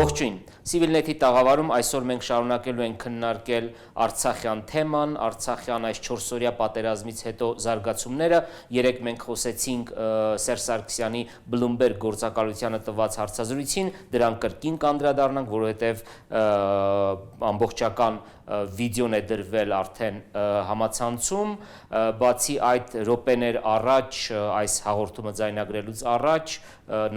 Ողջույն, Civilnet-ի տաղավարում այսօր մենք շարունակելու ենք քննարկել Արցախյան թեման, Արցախյան այս 4-օրյա պատերազմից հետո զարգացումները։ Երեկ մենք խոսեցինք Սերժ Սարգսյանի Bloomberg գործակալությանը տված հարցազրույցին, դրան կրկին կանդրադառնանք, որովհետև ամբողջական վիդեոն է դրվել արդեն համացանցում, բացի այդ րոպեներ առաջ այս հաղորդումը ձայնագրելուց առաջ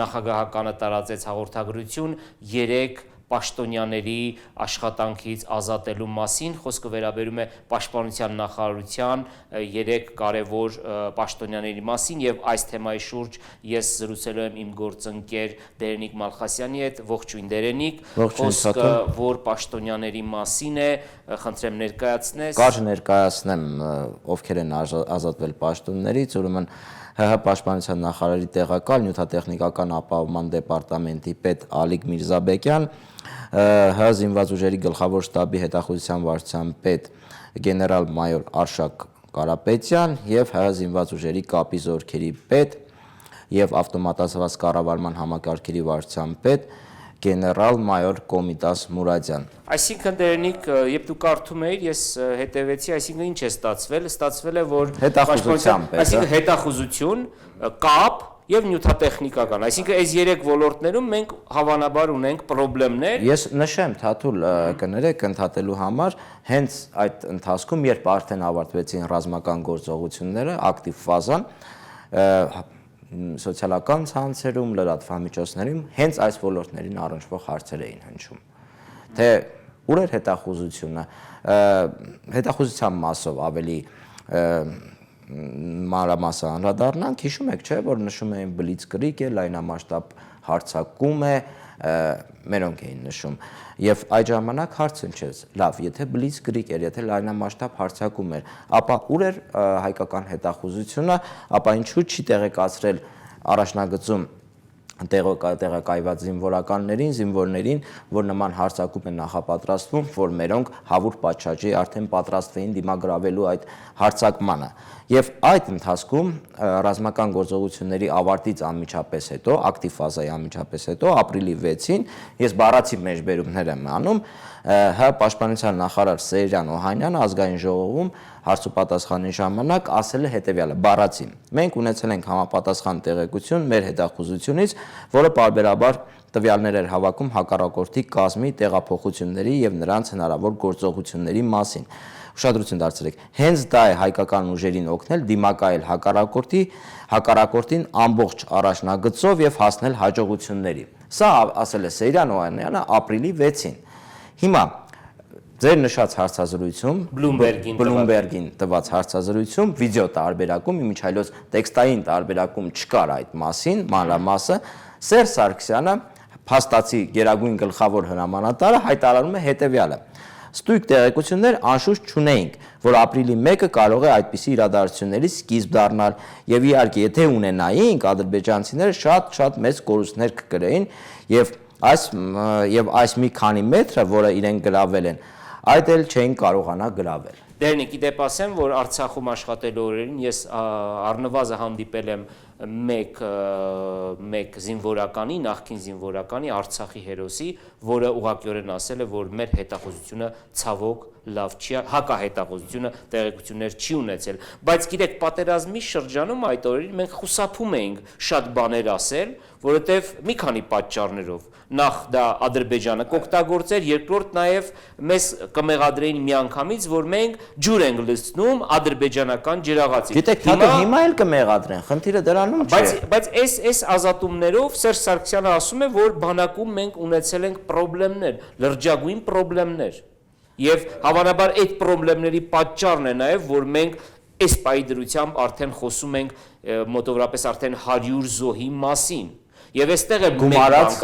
նախագահականը տարածեց հաղորդագրություն 3 պաշտոնյաների աշխատանքից ազատելու մասին, խոսքը վերաբերում է Պաշտպանության նախարարության 3 կարևոր պաշտոնյաների մասին եւ այս թեմայի շուրջ ես զրուցելու եմ իմ գործընկեր Դերենիկ Մալխասյանի հետ, ողջույն Դերենիկ, խոսքը որ պաշտոնյաների մասին է, խնդրեմ ներկայացնես։ Կարճ ներկայացնեմ ովքեր են ազատվել պաշտոններից, ուրեմն ՀՀ Պաշտպանության նախարարի տեղակալ նյութատեխնիկական ապահովման դեպարտամենտի պետ Ալիկ Միրզաբեկյան, ՀՀ զինված ուժերի գլխավոր շտաբի հետախուզության վարչության պետ գեներալ-մայոր Արշակ Կարապետյան եւ ՀՀ զինված ուժերի կապի զորքերի պետ եւ ավտոմատացված կառավարման համակարգերի վարչության պետ գեներալ-մայոր Կոմիտաս Մուրադյան։ Այսինքն Դերենիկ, երբ դու կարդում էիր, ես հետևեցի, այսինքն ինչ է ստացվել, ստացվել է որ այսինքն հետախուզություն, կապ եւ նյութատեխնիկական, այսինքն այս 3 ոլորտներում մենք հավանաբար ունենք խնդիրներ։ Ես նշեմ Թաթուլ կներեք ընդհատելու համար, հենց այդ ընթացքում, երբ արդեն ավարտվեցին ռազմական գործողությունները, ակտիվ ֆազան, սոցիալական ցանցերում, լրատվամիջոցներում հենց այս ոլորտներին առնչվող հարցեր էին հնչում։ Թե ուր էր հետախուզությունը, հետախուզության մասով ավելի մանրամասը անդրադառնանք, հիշում եք, չէ, որ նշում էին բլիցկրիգ է, լայնամասշտաբ հարձակում է, մերոնք էին նշում։ Եվ այդ ժամանակ հարցը չէ, լավ, եթե բլիցկրիգ էր, եթե լայնամասշտաբ հարձակում էր, ապա ուր էր հայկական հետախուզությունը, ապա ինչու չի տեղեկացրել առաջնագծում տեղակայված զինվորներին, որ նման հարձակում է նախապատրաստվում, որ մերոնք հավուր պատշաճի արդեն պատրաստվեին դիմագրավելու այդ հարձակմանը։ Եվ այդ ընթացքում ռազմական գործողությունների ավարտից անմիջապես հետո, ակտիվ ֆազայի անմիջապես հետո, ապրիլի 6-ին ես բառացի մեջբերումներ եմ անում, ՀՀ Պաշտպանության նախարար Սեյրան Օհանյանը ազգային ժողովում հարցուպատասխանի ժամանակ ասել է հետևյալը. բառացի. մենք ունեցել ենք համապատասխան տեղեկություն մեր հետախուզությունից, որը պարբերաբար տվյալներ էր հավաքում հակառակորդի կազմի տեղափոխությունների եւ նրանց հնարավոր գործողությունների մասին։ Ուշադրություն դարձրեք, հենց դա է հայկական ուժերին օգնել դիմակայել հակառակորդին ամբողջ առաջնագծով եւ հասնել հաջողությունների։ Սա ասել է Սեյրան Օհանյանը ապրիլի 6-ին։ Հիմա ձեր նշած հարցազրույցում Bloomberg-ին տված հարցազրույցում վիդեո տարբերակում, իմիջիայլոց տեքստային տարբերակում չկար այդ մասին, մանրամասը, Սերժ Սարգսյանը, փաստացի գերագույն գլխավոր հրամանատարը հայտարարում է հետևյալը. Ստույգ տեղեկություններ անշուշտ չունեինք, որ ապրիլի 1-ը կարող է այդպիսի իրադարձությունների սկիզբ դառնալ, եւ իհարկե, եթե ունենայինք, ադրբեջանցիները շատ մեծ կորուստներ կկրեին եւ այս մի քանի մետրը, որը իրենք գրավել են, այդ էլ չէին կարողանա գրավել։ Դերնիկ, իդեպ ասեմ, որ Արցախում աշխատելու օրերին ես առնվազն հանդիպել եմ մեկ զինվորականի, նախկին զինվորականի Արցախի հերոսի, որը ուղղակիորեն ասել է, որ մեր հետախուզությունը ցավոք լավ չի, հակահետախուզությունը տեղեկություններ չի ունեցել, բայց գիտեք, պատերազմի շրջանում այդ օրերին մենք խուսափում էինք շատ բաներ ասել, որովհետև մի քանի պատճառներով, նախ դա Ադրբեջանը կօգտագործեր, երկրորդ նաև մեզ կմեղադրեին միանգամից, որ մենք ջուր ենք լցնում ադրբեջանական ջրաղացի։ Գիտեք, հիմա էլ կմեղադրեն, խնդիրը դրանում չէ։ Բայց այս ազատումներով Սերժ Սարգսյանը ասում է, որ բանակում մենք ունեցել ենք խնդիրներ, լրջագույն խնդիրներ։ Եվ հավանաբար այդ խնդիրների պատճառն է նաև, որ մենք այս պահի դրությամբ արդեն խոսում ենք մոտավորապես արդեն 100 զոհի մասին։ Եվ այստեղ էլ գումարած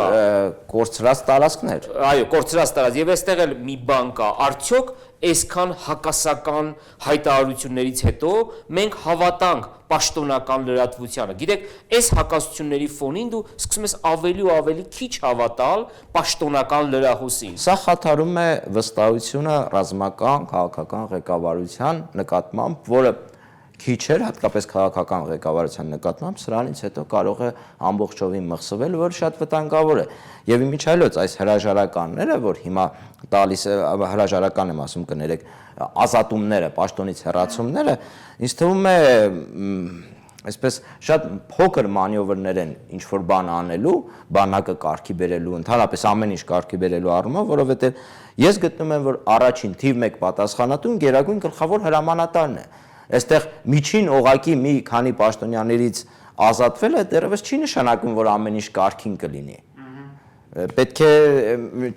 կորցրած տարածքներ։ Այո, կորցրած տարած, եւ այստեղ էլ մի բան կա, արդյոք այսքան հակասական հայտարարություններից հետո մենք հավատանք պաշտոնական լրատվությանը։ Գիտեք, այս հակասությունների ֆոնին դու սկսում ես ավելի ու ավելի քիչ հավատալ պաշտոնական լրահոսին։ Սա խաթարում է վստահությունը ռազմական քաղաքական ղեկավարության նկատմամբ, որը քիչ էր, հատկապես քաղաքական ղեկավարության նկատմամբ, սրանից հետո կարող է ամբողջովին մխսվել, որը շատ վտանգավոր է։ Եվ իմիջիայլոց այս հրաժարականները, որ հիմա տալիս է, հրաժարական եմ ասում, կներեք, ազատումները, պաշտոնից հեռացումները, ինձ թվում է այսպես շատ փոքր մանևրներ են ինչ որ բան անելու, բանակը կարգի բերելու, ընդհանրապես ամեն ինչ կարգի բերելու առումով, որովհետև ես գտնում եմ, որ առաջին թիվ 1 պատասխանատուն Գերագույն գլխավոր հրամանատարն է։ Այստեղ միջին օղակի մի քանի պաշտոնյաներից ազատվելը դեռևս չի նշանակում, որ ամեն ինչ կարգին կլինի։ Պետք է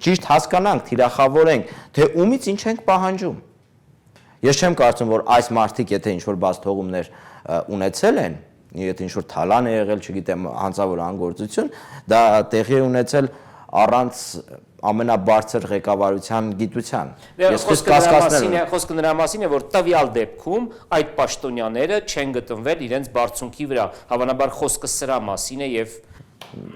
ճիշտ հասկանանք, թիրախավորենք, թե ումից ինչ ենք պահանջում։ Ես չեմ կարծում, որ այս մարդիկ, եթե ինչ-որ բաց թողումներ ունեցել են, եթե ինչ-որ թալան է եղել, չգիտեմ, հանցավոր անգործություն, դա տեղի է ունեցել առանց ամենաբարձր ղեկավարության գիտության։ Ես խիստ կասկածներ ունեմ։ Խոսքը նրա մասին է, որ տվյալ դեպքում այդ պաշտոնյաները չեն գտնվել իրենց բարձունքի վրա։ Հավանաբար խոսքը սրա մասին է եւ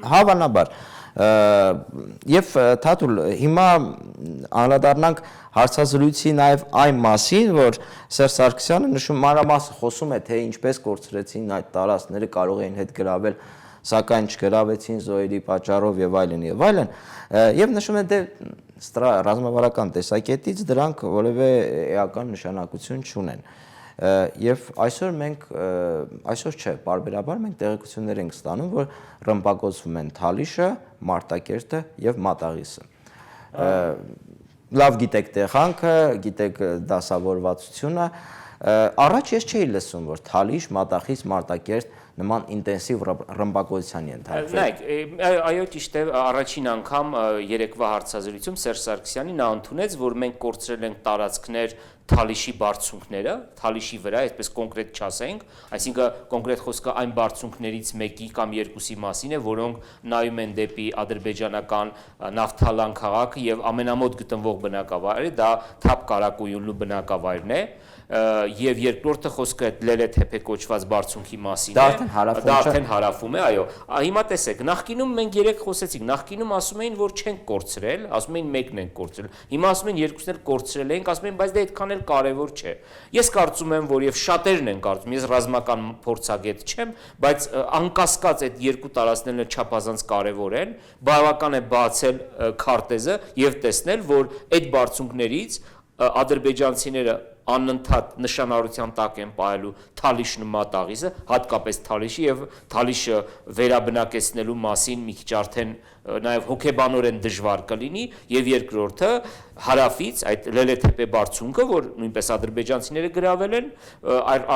հավանաբար Եվ Թաթուլ, հիմա անդրադառնանք հարցազրույցի նաև այն մասին, որ Սերժ Սարգսյանը նշում մանրամասն խոսում է, թե ինչպես կորցրեցին այդ տարածքները, կարող էին հետ գրավել, սակայն չգրավեցին զոհերի պատճառով եւ այլն եւ այլն, եւ նշում է դե ռազմավարական տեսակետից դրանք որևէ էական նշանակություն չունեն։ Եվ այսօր մենք այսօր չէ, պարբերաբար մենք տեղեկություններ ենք ստանում, որ ռմբակոծվում են Թալիշը, Մարտակերտը եւ Մատաղիսը։ Լավ գիտեք տեղանքը, գիտեք դասավորվածությունը, առաջ ես չէի լսում, որ Թալիշ, Մատաղիս, Մարտակերտ նման ինտենսիվ ռմբակոծության ենթարկվել։ Նայեք, այո, ճիշտ է, առաջին անգամ երեկվա հարցազրույցում Սերժ Սարգսյանի նա ընդունեց, որ մենք կորցրել ենք տարածքներ Թալիշի բարձունքները, Թալիշի վրա, այսպես կոնկրետ չասենք, այսինքն կոնկրետ խոսքը այն բարձունքներից մեկի կամ երկուսի մասին է, որոնք նայում են դեպի ադրբեջանական Նավթալան քաղաքը եւ ամենամոտ գտնվող բնակավայրը, դա Թափ Կարակոյունլու բնակավայրն է, եւ երկրորդը խոսքը Լելեթեփե կոչված բարձունքի մասին է, դա արդեն հարավում է, այո։ Հիմա տեսեք, նախկինում մենք երեք խոսեցինք, նախկինում ասում էին, որ չենք կորցրել, ասում էին մեկն ենք կորցրել, հիմա ասում են երկուսն էլ կորցրել ենք, ասում են, բայց դա այդքան էլ կարևոր չէ։ Ես կարծում եմ, որ եւ շատերն են կարծում, ես ռազմական փորձագետ չեմ, բայց անկասկած այդ երկու տարածքներն չափազանց կարևոր են, բավական է բացել քարտեզը եւ տեսնել, որ այդ բարձունքներից ադրբեջանցիները անընդհատ նշանառության տակ են պահելու Թալիշն ու Մատաղիսը, հատկապես Թալիշը եւ Թալիշը վերաբնակեցնելու մասին մի քիչ արդեն նաեւ հոգեբանորեն դժվար կլինի եւ երկրորդը հարավից այդ Լելեթեփե բարձունքը, որ նույնպես ադրբեջանցիները գրավել են,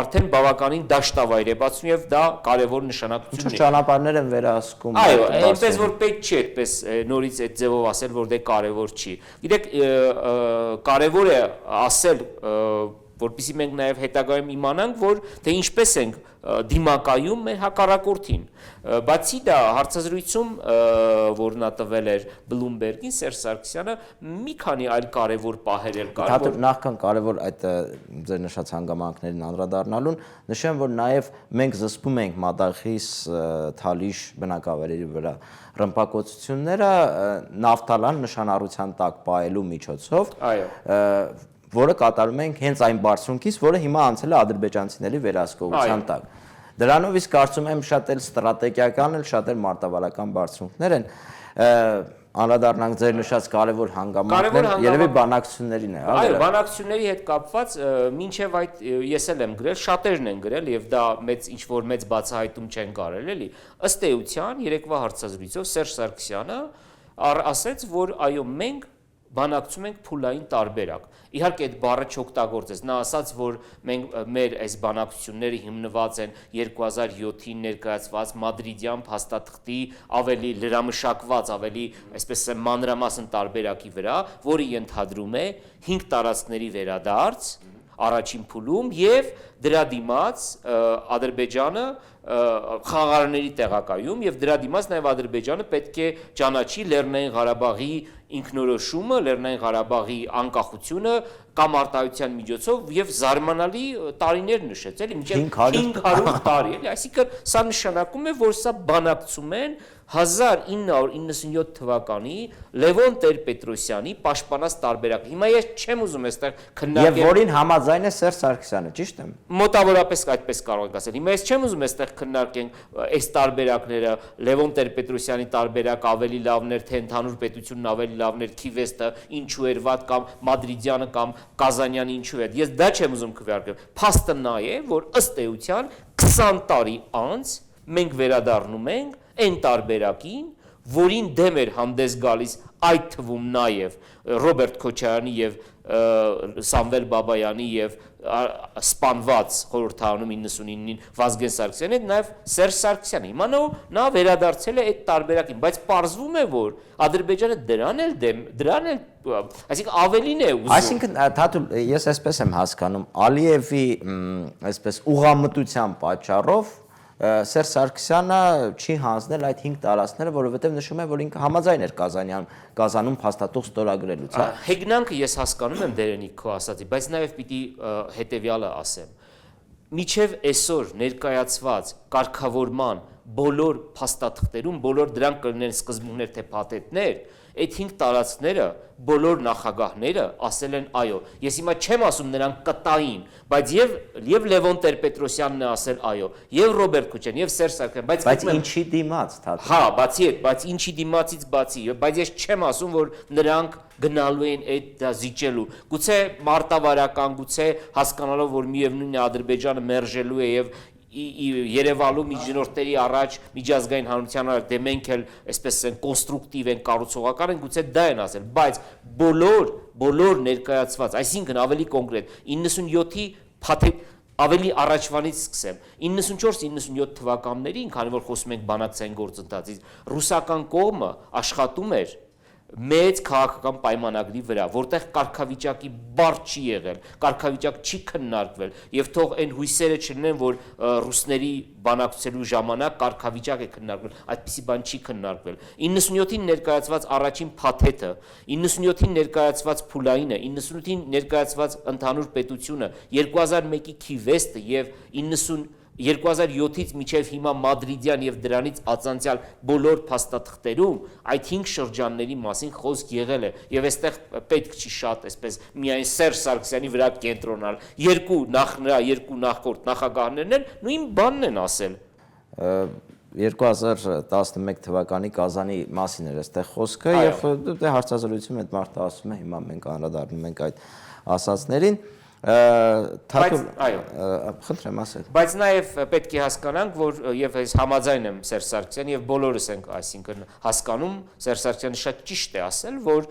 արդեն բավականին դաշտավայր է բացում եւ դա կարեւոր նշանակություն ունի։ Ճանապարհներ են վերահսկում։ Այո, այնպես որ պետք չի այդպես նորից այդ ձևով ասել, որ դե կարեւոր չի։ Գիտեք, կարեւոր է ասել, որպեսզի մենք նաև հետագայում իմանանք, որ թե ինչպես ենք դիմակայում մեր հակառակորդին։ Բացի դա հարցազրույցում, որ նա տվել էր Bloomberg-ին, Սերժ Սարգսյանը մի քանի այլ կարևոր պահեր էլ կար, որ նախքան կարևոր այդ ձեր նշած հանգամանքներին անդրադառնալուն, նշեմ, որ նաև մենք զսպում ենք Մատաղիս, Թալիշ բնակավայրերի վրա ռմբակոծությունները Նավթալան նշանառության տակ պահելու միջոցով, որը կատարում ենք հենց այն բարձունքից, որը հիմա անցել է ադրբեջանցիների վերահսկողության տակ։ Դրանով իսկ կարծում եմ շատ էլ ստրատեգիական էլ շատ էլ մարտավարական բարձունքներ են, անդրադառնանք ձեր նշած կարևոր հանգամանքներ, երևի բանակցություններին է, այո, բանակցությունների հետ կապված, մինչև այդ ես էլ եմ գրել, շատերն են գրել եւ դա մեծ ինչ որ մեծ բացահայտում չեն կարել, էլի։ Ըստ էության երեկվա հարցազրույցով Սերժ Սարգսյանը ասաց, որ այո, մենք բանակցում ենք փուլային տարբերակ։ Իհարկե այդ բառը չօգտագործեց։ Նա ասաց, որ մենք մեր այս բանակցությունները հիմնված են 2007-ին ներկայացված Մադրիդյան փաստաթղթի ավելի լրամշակված, ավելի, այսպես ասեմ, մանրամասն տարբերակի վրա, որը ենթադրում է 5 տարածքների վերադարձ առաջին փուլում եւ դրա դիմաց Ադրբեջանը խաղաղարարների տեղակայում եւ դրա դիմաց նաեւ Ադրբեջանը պետք է ճանաչի Լեռնային Ղարաբաղի ինքնորոշումը, Լեռնային Ղարաբաղի անկախությունը կամ արտահայտության միջոցով եւ զարմանալի տարիներ նշեց, էլի, մինչեւ 500 500 տարի, էլի, այսինքն սա նշանակում է, որ սա բանակցում են 1997 թվականի Լևոն Տեր-Պետրոսյանի պաշտպանած տարբերակը։ Հիմա ես չեմ ուզում այստեղ քննարկել։ Եվ որին համաձայն է Սերժ Սարգսյանը, ճիշտ եմ։ Մոտավորապես այդպես կարող ենք ասել։ Հիմա ես չեմ ուզում այստեղ քննարկենք այս տարբերակները, Լևոն Տեր-Պետրոսյանի տարբերակ ավելի լավն էր, թե ընդհանուր պետությունն ավելի լավն էր, Քիվեստը ինչու էր վատ կամ Մադրիդյանը կամ Կազանյանը ինչու էր։ Ես դա չեմ ուզում քվեարկել։ Փաստը նա է, որ ըստ էության 20 տարի անց մենք վերադառնում ենք այն տարբերակին, որին դեմ էր հանդես գալիս այդ թվում նաև Ռոբերտ Քոչարյանի եւ Սամվել Բաբայանի եւ սպանված խորհրդարանում 99-ին Վազգեն Սարգսյանի հետ նաև Սերժ Սարգսյանը։ Հիմա նա վերադարձել է այդ տարբերակին, բայց պարզվում է, որ Ադրբեջանը դրան էլ, այսինքն ավելին է ուզում։ Այսինքն Թաթուլ, ես այսպես եմ հասկանում, Ալիևի այսպես ուղղամտության պատճառով Սերժ Սարգսյանը չի հանձնել այդ 5 տարածքները, որովհետև նշում է, որ ինքը համաձայն էր Կազանում փաստաթուղթ ստորագրելուց, հա։ Հեգնանքը ես հասկանում եմ Դերենիկ քո ասածի, բայց նաև պիտի հետևյալը ասեմ։ Միջև այսօր ներկայացված կարգավորման բոլոր փաստաթղթերում, բոլոր դրանք կլինեն սկզբունքներ թե փաթեթներ, այդ 5 տարածքները բոլոր նախագահները ասել են այո։ Ես հիմա չեմ ասում նրանք կտային, բայց եւ Լևոն Տեր-Պետրոսյանն է ասել այո, եւ Ռոբերտ Քոչարյան, եւ Սերժ Սարգսյան, բայց ինչի դիմաց, Թաթուլ։ Հա, բացի այդ, բայց ինչի դիմացից բացի, բայց ես չեմ ասում, որ նրանք գնալու են այդ դա զիջելու։ Գուցե մարտավարական, գուցե հասկանալով, որ միևնույնն է Ադրբեջանը մերժելու է եւ Երևանու միջնորդների առաջ միջազգային հանրության առաջ դե մենք էլ այսպես են կոնստրուկտիվ են կառուցողական են գուցե դա են ասել բայց բոլոր ներկայացված այսինքն ավելի կոնկրետ 97-ի փաթեթ ավելի առաջվանից սկսեմ 94-97 թվականներին քանի որ խոսում ենք բանակցային գործընթացից ռուսական կողմը աշխատում էր մեծ քաղաքական պայմանագրի վրա, որտեղ կարգավիճակի բարդ չի եղել, կարգավիճակ չի քննարկվել, եւ թող այն հույսերը չլինեն, որ ռուսների բանակցելու ժամանակ կարգավիճակ է քննարկվել, այդպիսի բան չի քննարկվել։ 97-ին ներկայացված առաջին փաթեթը, 97-ին ներկայացված փուլայինը, 98-ին ներկայացված ընդհանուր պետությունը, 2001-ի Քիվեստը եւ 2007-ից մինչև հիմա Մադրիդյան եւ դրանից ածանցյալ բոլոր փաստաթղթերում այդ 5 շրջանների մասին խոսք եղել է եւ այստեղ պետք չի շատ այսպես միայն Սերժ Սարգսյանի վրա կենտրոնալ երկու նախորդ նախագահներն են նույն բանն են ասել 2011 թվականի Կազանի մասին էր այստեղ խոսքը եւ դե հարցազրույցում այդ մարդը ասում է հիմա մենք անդրադառնում ենք այդ ասածներին Թաթուլ, խնդրեմ ասել։ Բայց նաև պետք է հասկանանք, որ եւ ես համաձայն եմ Սերժ Սարգսյանի եւ բոլորս ենք, այսինքն հասկանում, Սերժ Սարգսյանը շատ ճիշտ է ասել, որ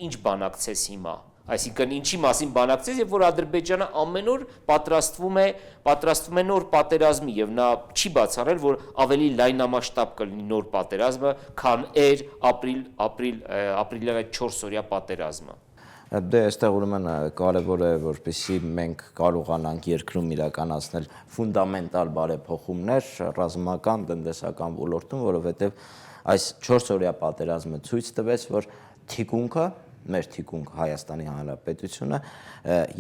ինչ բանակցես հիմա, այսինքն ինչի մասին բանակցես եւ որ Ադրբեջանը ամեն օր պատրաստվում է նոր պատերազմի եւ նա չի բացառել, որ ավելի լայնամասշտաբ կլինի նոր պատերազմը, քան էր ապրիլյան 4 օրյա պատերազմը։ Դե այստեղ ուրեմն կարևոր է որպեսզի մենք կարողանանք երկրում իրականացնել ֆունդամենտալ բարեփոխումներ ռազմական, տնտեսական ոլորտում, որովհետև այս 4 օրյա պատերազմը ցույց տվեց, որ թիկունքը, մեր թիկունք Հայաստանի Հանրապետությունը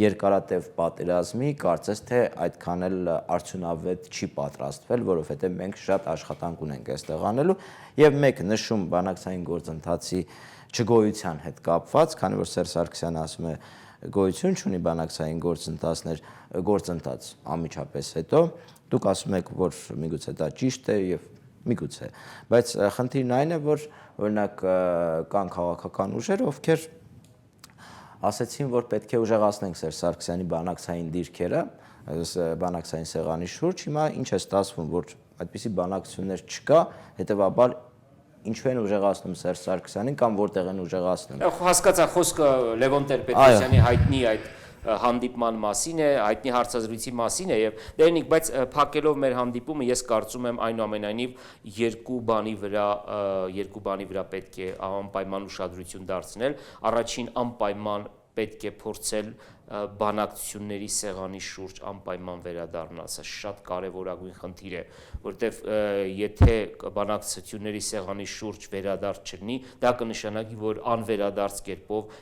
երկարատև պատերազմի կարծես թե այդքան էլ արդյունավետ չի պատրաստվել, որովհետև մենք շատ աշխատանք ունենք այստեղ անելու եւ մեկ նշում բանակցային գործընթացի չգոյության հետ կապված, քանի որ Սերժ Սարգսյանը ասում է գոյություն չունի բանակցային գործընթաց անմիջապես հետո, դուք ասում եք, որ միգուցե դա ճիշտ է եւ միգուցե, բայց խնդիրն այն է, որ օրինակ կան քաղաքական ուժեր, ովքեր ասեցին, որ պետք է ուժեղացնենք Սերժ Սարգսյանի բանակցային դիրքերը, բանակցային սեղանի շուրջ, հիմա ինչ է ստացվում, որ այդպիսի բանակցություններ չկա, հետեւաբար ինչու են ուժեղացնում Սերժ Սարգսյանին կամ որտեղ են ուժեղացնում։ Հասկացա, խոսքը Լևոն Տեր-Պետրոսյանի հայտնի այդ հանդիպման մասին է, հայտնի հարցազրույցի մասին է եւ դերնիկ, բայց փակելով մեր հանդիպումը ես կարծում եմ այնուամենայնիվ երկու բանի վրա պետք է անպայման ուշադրություն դարձնել։ Առաջին անպայման պետք է փորձել բանակցությունների սեղանի շուրջ անպայման վերադառնալ, սա շատ կարևորագույն խնդիր է, որտեվ եթե բանակցությունների սեղանի շուրջ վերադարձ չլինի, դա կնշանակի, որ անվերադարձ կերպով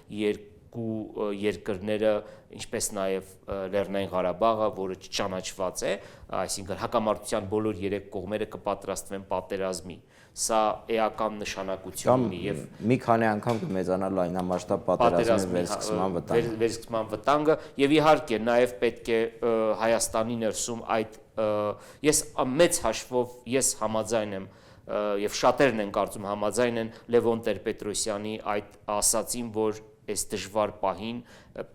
երկու երկրները, ինչպես նաև Լեռնային Ղարաբաղը, որը չճանաչված է, այսինքն հակամարտության բոլոր երեք կողմերը կպատրաստվեն պատերազմի։ Սա էական նշանակություն ունի եւ մի քանի անգամ կմեծանա լայնամասշտաբ պատերազմի վերսկսման վտանգը եւ իհարկե նաեւ պետք է Հայաստանի ներսում այդ ես մեծ հաշվով ես համաձայն եմ եւ շատերն են կարծում համաձայն են Լևոն Տեր-Պետրոսյանի այդ ասացին, որ այս դժվար պահին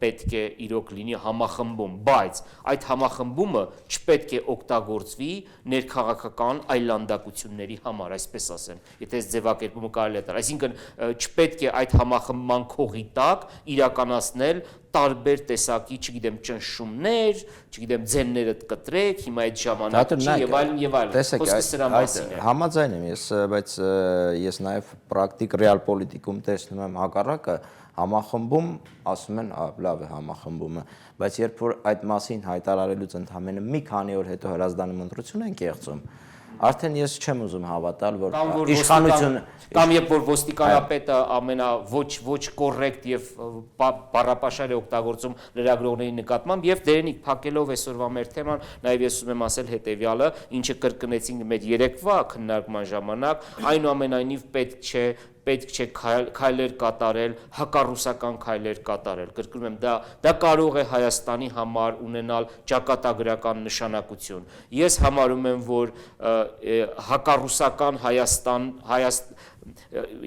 պետք է իրոք լինի համախմբում, բայց այդ համախմբումը չպետք է օգտագործվի ներքաղաքական այլանդակությունների համար, այսպես ասեմ, եթե այս ձևակերպումը կարելի է տալ, այսինքն չպետք է այդ համախմբման քողի տակ իրականացնել տարբեր տեսակի, չգիտեմ, ճնշումներ, չգիտեմ, ձեններդ կտրեք, հիմա այդ ժամանակ չի եւ այլն եւ այլն։ Խոսքը սրա մասին է։ Համաձայն եմ ես, բայց ես նաեւ պրակտիկ ռեալ պոլիտիկում տեսնում եմ հակառակը, համախմբում ասում են լավ է համախմբումը, բայց երբ որ այդ մասին հայտարարելուց ընդամենը մի քանի օր հետո հրազդանի ընտրություն են կեղծում, արդեն ես չեմ ուզում հավատալ, որ իշխանությունը կամ երբ որ ոստիկանապետը ամենա ոչ կոռեկտ եւ բառապաշար է օգտագործում լրագրողների նկատմամբ եւ դերենիկ փակելով այսօրվա մեր թեման, նաեւ ես ուզում եմ ասել հետեւյալը, ինչը կրկնեցինք մեր երեկվա քննարկման ժամանակ, այնուամենայնիվ պետք չէ քայլեր կատարել, հակառուսական քայլեր կատարել։ Կրկնում եմ, դա կարող է Հայաստանի համար ունենալ ճակատագրական նշանակություն։ Ես համարում եմ, որ հակառուսական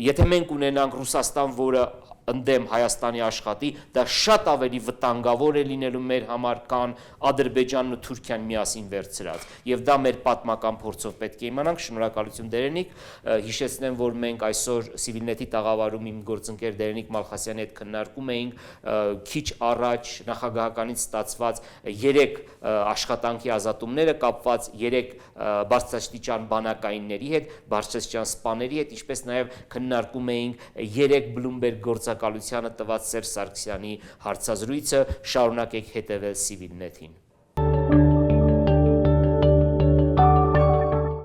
եթե մենք ունենանք Ռուսաստան, որը ընդդեմ Հայաստանի աշխատի, դա շատ ավելի վտանգավոր է լինելու մեր համար, քան Ադրբեջանն ու Թուրքիան միասին վերցրած։ Եվ դա մեր պատմական փորձով պետք է իմանանք։ Շնորհակալություն Դերենիկ, հիշեցնեմ, որ մենք այսօր Civilnet-ի տաղավարում իմ գործընկեր Դերենիկ Մալխասյանի հետ քննարկում էինք քիչ առաջ նախագահականից ստացված 3 աշխատանքի ազատումները կապված 3 բարձրաստիճան բանակայինների հետ, բարձրաստիճան սպաների հետ, ինչպես նաև քննարկում էինք 3 Bloomberg գործակալությանը տված Սերժ Սարգսյանի հարցազրույցը, շարունակեք հետևել Civilnet-ին։